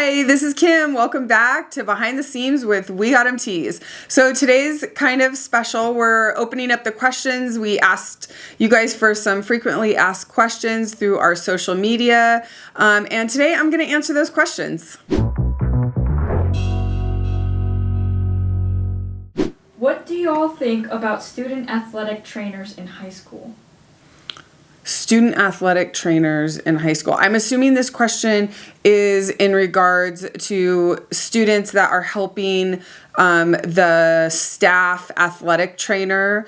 Hi, this is Kim. Welcome back to Behind the Seams with WeGotEm Tees. So today's kind of special. We're opening up the questions. We asked you guys for some frequently asked questions through our social media. And today I'm going to answer those questions. What do you all think about student athletic trainers in high school? Student athletic trainers in high school. I'm assuming this question is in regards to students that are helping the staff athletic trainer.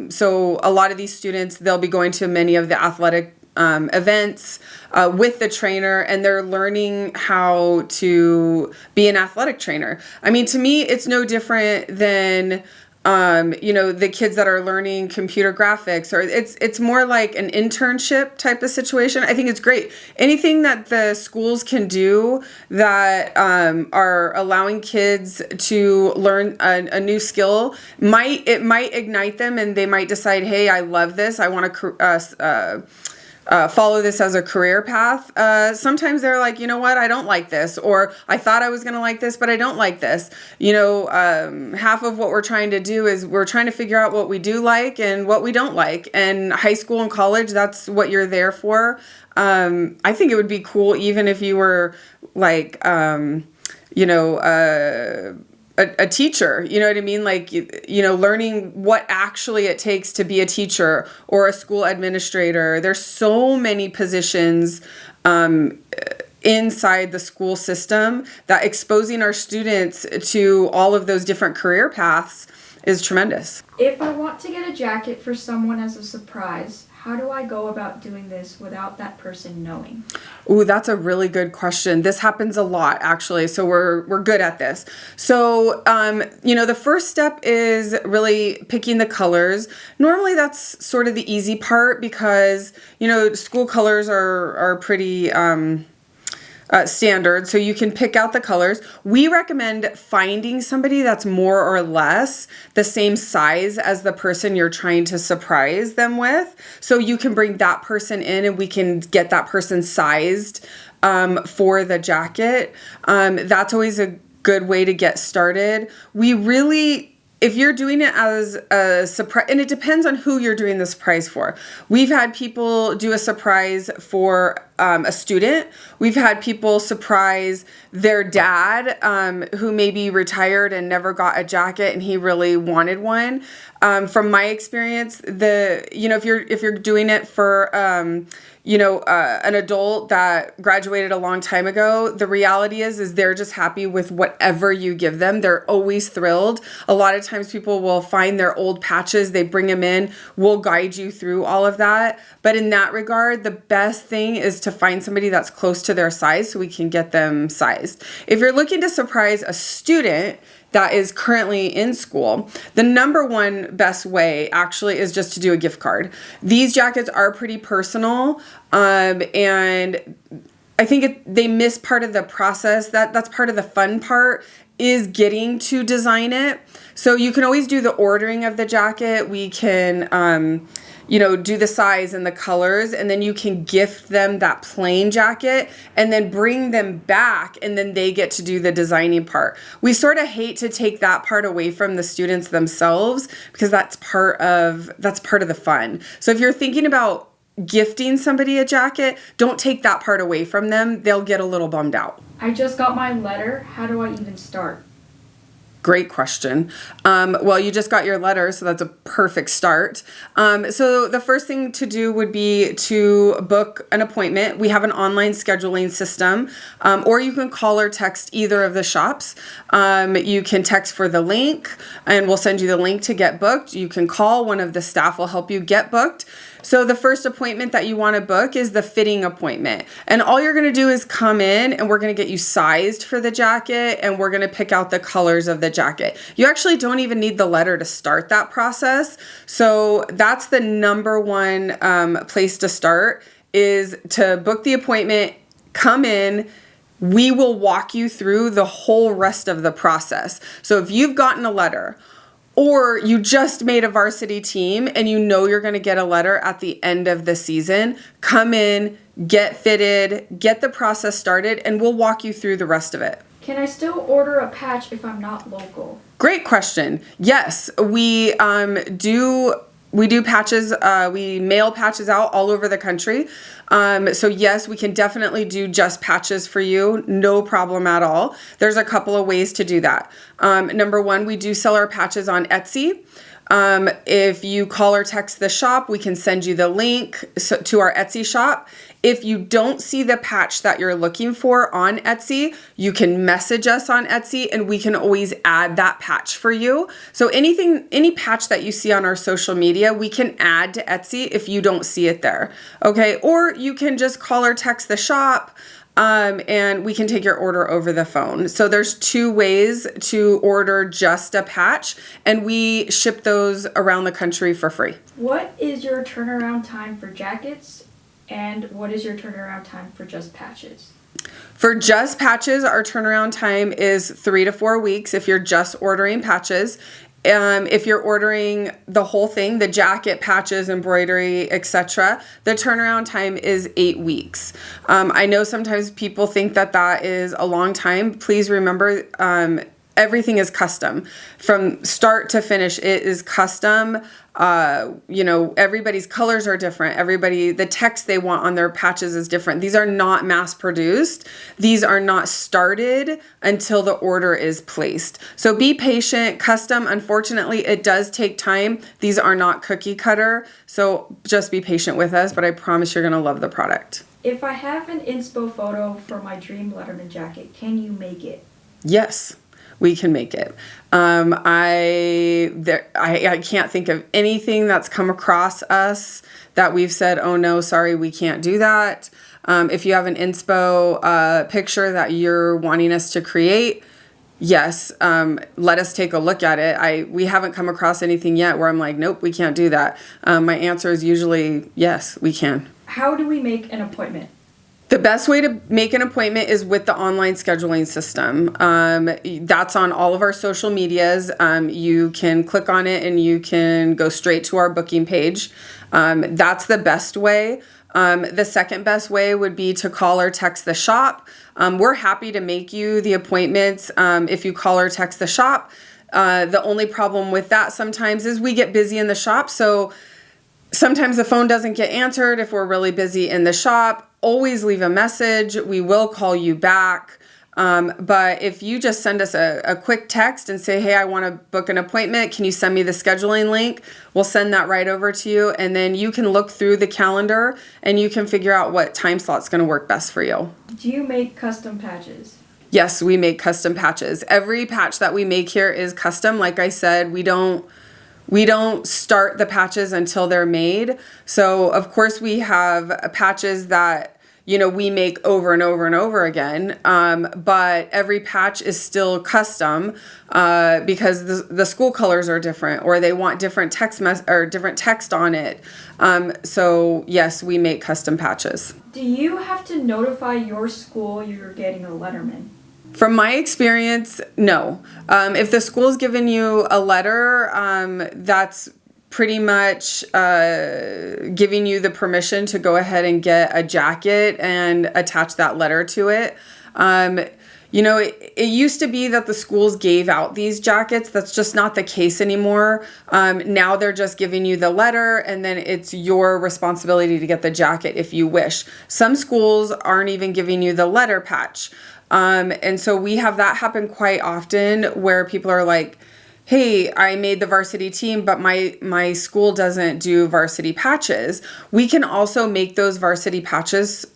So a lot of these students, they'll be going to many of the athletic events with the trainer, and they're learning how to be an athletic trainer. I mean, to me, it's no different than the kids that are learning computer graphics, or it's more like an internship type of situation. I think it's great. Anything that the schools can do that are allowing kids to learn a new skill might ignite them, and they might decide, hey, I love this. I want to follow this as a career path. Sometimes they're like, you know what, I don't like this, or I thought I was going to like this, but I don't like this. Half of what we're trying to do is we're trying to figure out what we do like and what we don't like. And high school and college, that's what you're there for. I think it would be cool even if you were like, a teacher, you know what I mean? Like, learning what actually it takes to be a teacher or a school administrator. There's so many positions inside the school system that exposing our students to all of those different career paths is tremendous. If I want to get a jacket for someone as a surprise, how do I go about doing this without that person knowing? Ooh, that's a really good question. This happens a lot, actually, so we're good at this. So, the first step is really picking the colors. Normally, that's sort of the easy part because, school colors are pretty standard, so you can pick out the colors. We recommend finding somebody that's more or less the same size as the person you're trying to surprise them with. So you can bring that person in and we can get that person sized for the jacket. That's always a good way to get started. If you're doing it as a surprise, and it depends on who you're doing the surprise for. We've had people do a surprise for a student. We've had people surprise their dad, who maybe retired and never got a jacket, and he really wanted one. From my experience, if you're doing it for an adult that graduated a long time ago, the reality is they're just happy with whatever you give them. They're always thrilled. A lot of times people will find their old patches, they bring them in, we'll guide you through all of that. But in that regard, the best thing is to find somebody that's close to their size so we can get them sized. If you're looking to surprise a student that is currently in school, the number one best way actually is just to do a gift card. These jackets are pretty personal, and I think they miss part of the process. That's part of the fun part, is getting to design it. So you can always do the ordering of the jacket. We can do the size and the colors, and then you can gift them that plain jacket and then bring them back, and then they get to do the designing part. We sort of hate to take that part away from the students themselves because that's part of the fun. So if you're thinking about gifting somebody a jacket, don't take that part away from them. They'll get a little bummed out. I just got my letter. How do I even start? Great question. Well, you just got your letter, so that's a perfect start. So the first thing to do would be to book an appointment. We have an online scheduling system, or you can call or text either of the shops. You can text for the link, and we'll send you the link to get booked. You can call. One of the staff will help you get booked. So the first appointment that you want to book is the fitting appointment. And all you're going to do is come in, and we're going to get you sized for the jacket, and we're going to pick out the colors of the jacket. You actually don't even need the letter to start that process. So that's the number one place to start, is to book the appointment, come in. We will walk you through the whole rest of the process. So if you've gotten a letter, or you just made a varsity team and you know you're going to get a letter at the end of the season, come in, get fitted, get the process started, and we'll walk you through the rest of it. Can I still order a patch if I'm not local? Great question. Yes, we do patches. We mail patches out all over the country. So yes, we can definitely do just patches for you. No problem at all. There's a couple of ways to do that. Number one, we do sell our patches on Etsy. If you call or text the shop, we can send you the link to our Etsy shop. If you don't see the patch that you're looking for on Etsy, you can message us on Etsy and we can always add that patch for you. So any patch that you see on our social media, we can add to Etsy if you don't see it there. Okay. Or you can just call or text the shop. And we can take your order over the phone. So there's 2 ways to order just a patch, and we ship those around the country for free. What is your turnaround time for jackets, and what is your turnaround time for just patches? For just patches, our turnaround time is 3 to 4 weeks if you're just ordering patches. If you're ordering the whole thing, the jacket, patches, embroidery, etc., the turnaround time is 8 weeks. I know sometimes people think that is a long time. Please remember, everything is custom. From start to finish, it is custom. Everybody's colors are different. The text they want on their patches is different. These are not mass produced. These are not started until the order is placed. So be patient. Custom, unfortunately, it does take time. These are not cookie cutter. So just be patient with us, but I promise you're going to love the product. If I have an inspo photo for my dream Letterman jacket, can you make it? Yes. We can make it. I can't think of anything that's come across us that we've said, oh no, sorry, we can't do that. If you have an inspo picture that you're wanting us to create, yes, let us take a look at it. We haven't come across anything yet where I'm like, nope, we can't do that. My answer is usually, yes, we can. How do we make an appointment? The best way to make an appointment is with the online scheduling system. That's on all of our social medias. You can click on it and you can go straight to our booking page. That's the best way. The second best way would be to call or text the shop. We're happy to make you the appointments if you call or text the shop. The only problem with that sometimes is we get busy in the shop. So sometimes the phone doesn't get answered if we're really busy in the shop. Always leave a message. We will call you back. But if you just send us a quick text and say, hey, I want to book an appointment, can you send me the scheduling link? We'll send that right over to you. And then you can look through the calendar and you can figure out what time slot's going to work best for you. Do you make custom patches? Yes, we make custom patches. Every patch that we make here is custom. Like I said, we don't start the patches until they're made. So of course we have patches that, we make over and over and over again. But every patch is still custom, because the school colors are different, or they want different different text on it. So yes, we make custom patches. Do you have to notify your school you're getting a Letterman? From my experience, no. If the school's given you a letter, that's pretty much giving you the permission to go ahead and get a jacket and attach that letter to it. It used to be that the schools gave out these jackets. That's just not the case anymore. Now they're just giving you the letter, and then it's your responsibility to get the jacket if you wish. Some schools aren't even giving you the letter patch. And so we have that happen quite often where people are like, hey, I made the varsity team, but my school doesn't do varsity patches. We can also make those varsity patches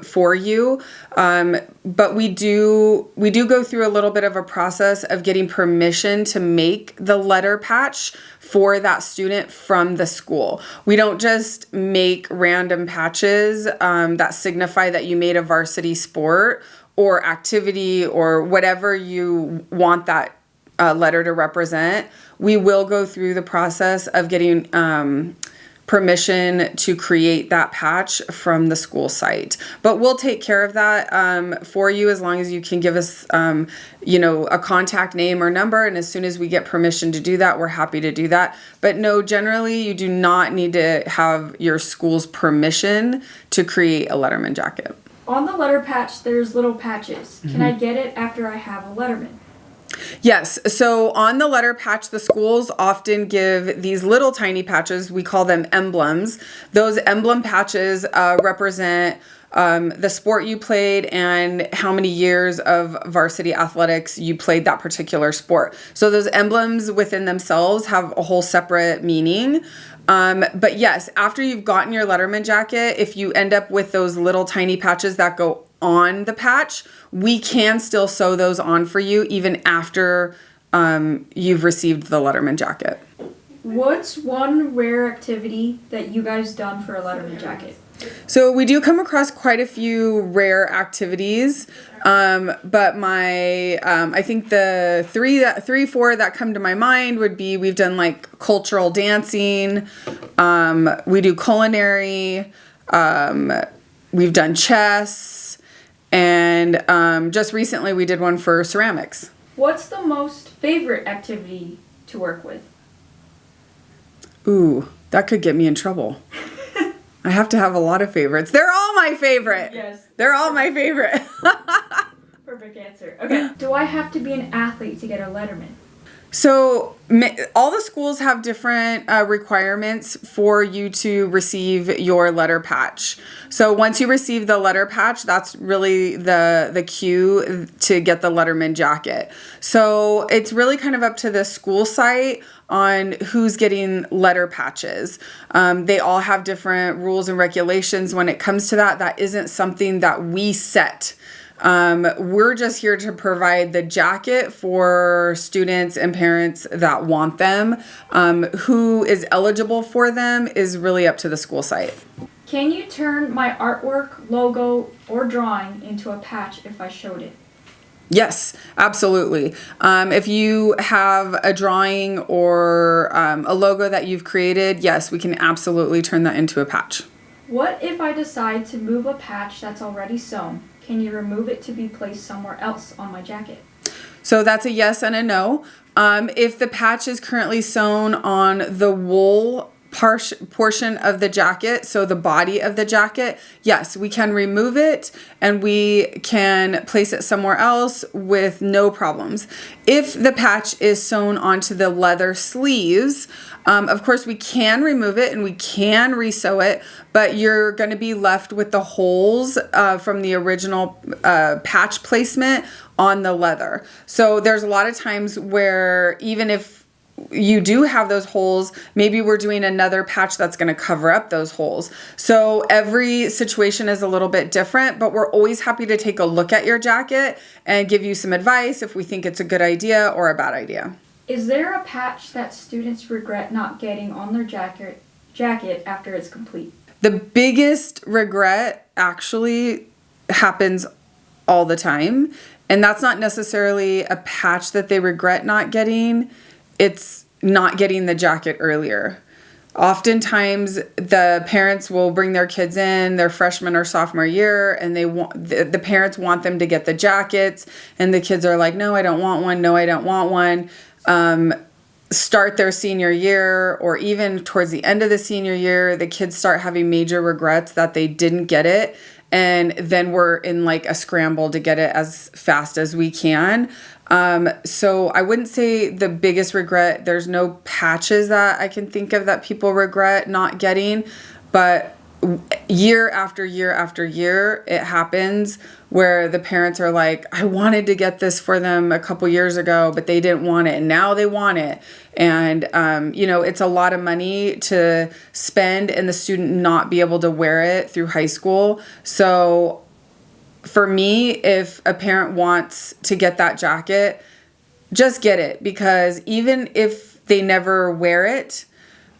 for you. But we do go through a little bit of a process of getting permission to make the letter patch for that student from the school. We don't just make random patches that signify that you made a varsity sport or activity or whatever you want that letter to represent. We will go through the process of getting permission to create that patch from the school site. But we'll take care of that for you as long as you can give us, a contact name or number. And as soon as we get permission to do that, we're happy to do that. But no, generally, you do not need to have your school's permission to create a Letterman jacket. On the letter patch, there's little patches. Can I get it after I have a Letterman? Yes. So on the letter patch, the schools often give these little tiny patches. We call them emblems. Those emblem patches represent the sport you played and how many years of varsity athletics you played that particular sport. So those emblems within themselves have a whole separate meaning. But yes, after you've gotten your Letterman jacket, if you end up with those little tiny patches that go on the patch, we can still sew those on for you even after you've received the Letterman jacket. What's one rare activity that you guys done for a Letterman jacket? So we do come across quite a few rare activities, but I think the four that come to my mind would be we've done like cultural dancing, we do culinary, we've done chess, and just recently we did one for ceramics. What's the most favorite activity to work with? Ooh, that could get me in trouble. I have to have a lot of favorites. They're all my favorite. Yes. They're all my favorite. Perfect answer. Okay. Do I have to be an athlete to get a Letterman? So all the schools have different requirements for you to receive your letter patch. So once you receive the letter patch, that's really the cue to get the Letterman jacket. So it's really kind of up to the school site on who's getting letter patches. They all have different rules and regulations when it comes to that. That isn't something that we set. We're just here to provide the jacket for students and parents that want them. Who is eligible for them is really up to the school site. Can you turn my artwork, logo, or drawing into a patch if I showed it? Yes, absolutely. If you have a drawing or a logo that you've created, yes, we can absolutely turn that into a patch. What if I decide to move a patch that's already sewn? Can you remove it to be placed somewhere else on my jacket? So that's a yes and a no. If the patch is currently sewn on the wool portion of the jacket, so the body of the jacket, yes, we can remove it and we can place it somewhere else with no problems. If the patch is sewn onto the leather sleeves, of course we can remove it and we can resew it, but you're going to be left with the holes from the original patch placement on the leather. So there's a lot of times where even if you do have those holes, maybe we're doing another patch that's going to cover up those holes. So every situation is a little bit different, but we're always happy to take a look at your jacket and give you some advice if we think it's a good idea or a bad idea. Is there a patch that students regret not getting on their jacket after it's complete? The biggest regret actually happens all the time, and that's not necessarily a patch that they regret not getting. It's not getting the jacket earlier. Oftentimes, the parents will bring their kids in their freshman or sophomore year, and the parents want them to get the jackets, and the kids are like, "No, I don't want one. No, I don't want one." Start their senior year, or even towards the end of the senior year, the kids start having major regrets that they didn't get it, and then we're in like a scramble to get it as fast as we can. So I wouldn't say the biggest regret. There's no patches that I can think of that people regret not getting, but year after year after year, it happens where the parents are like, I wanted to get this for them a couple years ago, but they didn't want it, and now they want it. And, it's a lot of money to spend and the student not be able to wear it through high school. So for me, if a parent wants to get that jacket, just get it, because even if they never wear it,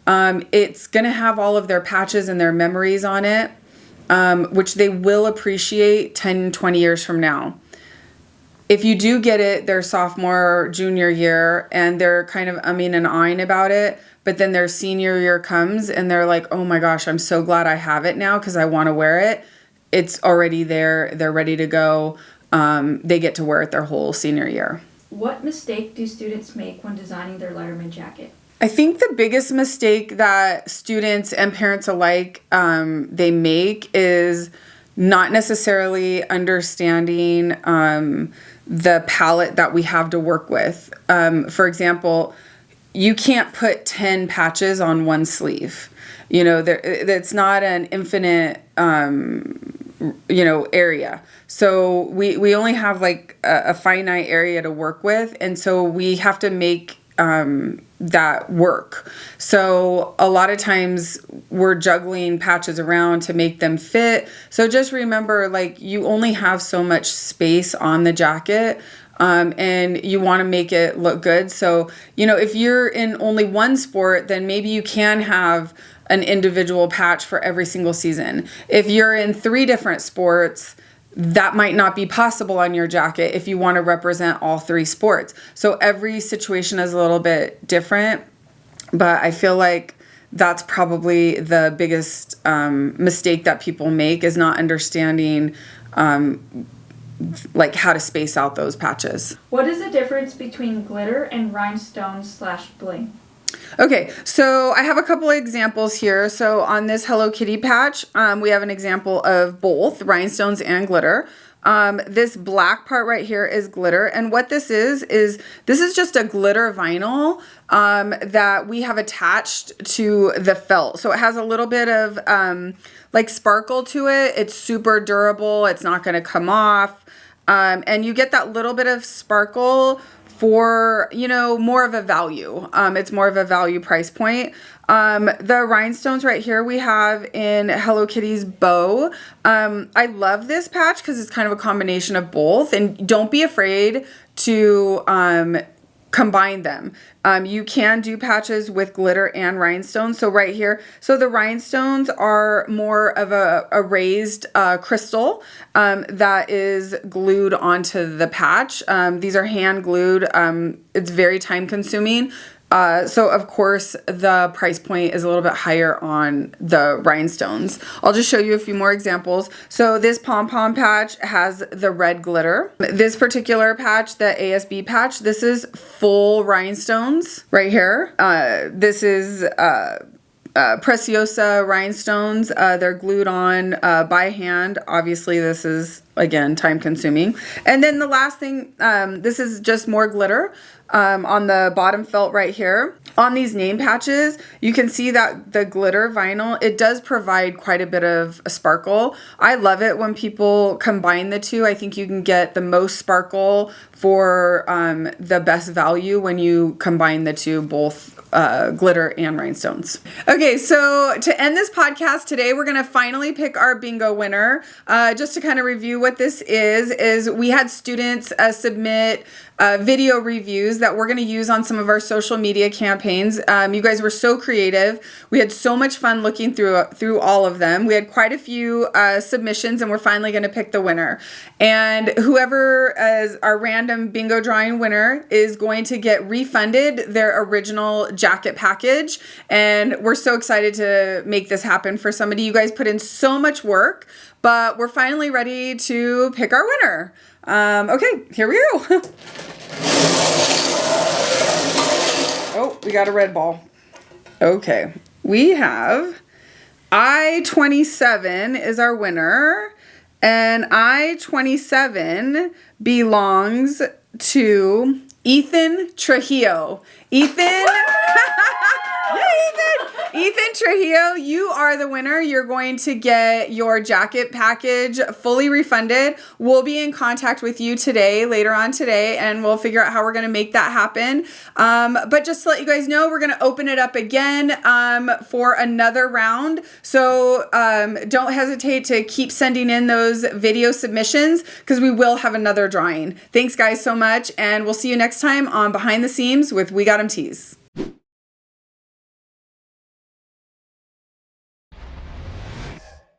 it's going to have all of their patches and their memories on it, which they will appreciate 10, 20 years from now. if you do get it their sophomore, junior year, and they're kind of umming and ahhing about it, but then their senior year comes and they're like, oh my gosh, I'm so glad I have it now because I want to wear it. It's already there. They're ready to go. They get to wear it their whole senior year. What mistake do students make when designing their Letterman jacket? I think the biggest mistake that students and parents alike they make is not necessarily understanding the palette that we have to work with. For example, you can't put 10 patches on one sleeve. You know, it's not an infinite, area. So we only have like a finite area to work with. And so we have to make that work. So a lot of times we're juggling patches around to make them fit. So just remember, like, you only have so much space on the jacket. And you want to make it look good. So, if you're in only one sport, then maybe you can have an individual patch for every single season. If you're in 3 different sports, that might not be possible on your jacket if you want to represent all 3 sports. So every situation is a little bit different, but I feel like that's probably the biggest mistake that people make, is not understanding like how to space out those patches. What is the difference between glitter and rhinestones/bling? Okay, so I have a couple of examples here. So on this Hello Kitty patch, we have an example of both rhinestones and glitter. This black part right here is glitter. And what this is just a glitter vinyl that we have attached to the felt. So it has a little bit of like sparkle to it. It's super durable. It's not going to come off. And you get that little bit of sparkle for, more of a value. It's more of a value price point. The rhinestones right here we have in Hello Kitty's bow. I love this patch because it's kind of a combination of both, and don't be afraid to combine them. You can do patches with glitter and rhinestones. So right here, so the rhinestones are more of a raised crystal that is glued onto the patch. These are hand glued. It's very time consuming. So of course the price point is a little bit higher on the rhinestones. I'll just show you a few more examples. So this pom-pom patch has the red glitter. This particular patch, the ASB patch, this is full rhinestones right here. This is Preciosa rhinestones. They're glued on by hand. Obviously this is, again, time consuming. And then the last thing, this is just more glitter. On the bottom felt right here. On these name patches, you can see that the glitter vinyl, it does provide quite a bit of a sparkle. I love it when people combine the two. I think you can get the most sparkle for the best value when you combine the two, both glitter and rhinestones. Okay, so to end this podcast today, we're gonna finally pick our bingo winner. Just to kind of review what this is we had students submit video reviews that we're going to use on some of our social media campaigns. You guys were so creative. We had so much fun looking through all of them. We had quite a few submissions, and we're finally going to pick the winner. And whoever is our random bingo drawing winner is going to get refunded their original jacket package. And we're so excited to make this happen for somebody. You guys put in so much work, but we're finally ready to pick our winner. Okay, here we go. Oh, we got a red ball. Okay, we have I-27 is our winner, and I-27 belongs to Ethan Trujillo. Ethan, Ethan Trujillo, you are the winner. You're going to get your jacket package fully refunded. We'll be in contact with you later on today, and we'll figure out how we're going to make that happen. But just to let you guys know, we're going to open it up again for another round. So don't hesitate to keep sending in those video submissions, because we will have another drawing. Thanks guys so much, and we'll see you next time on Behind the Seams with We Got 'em Tees.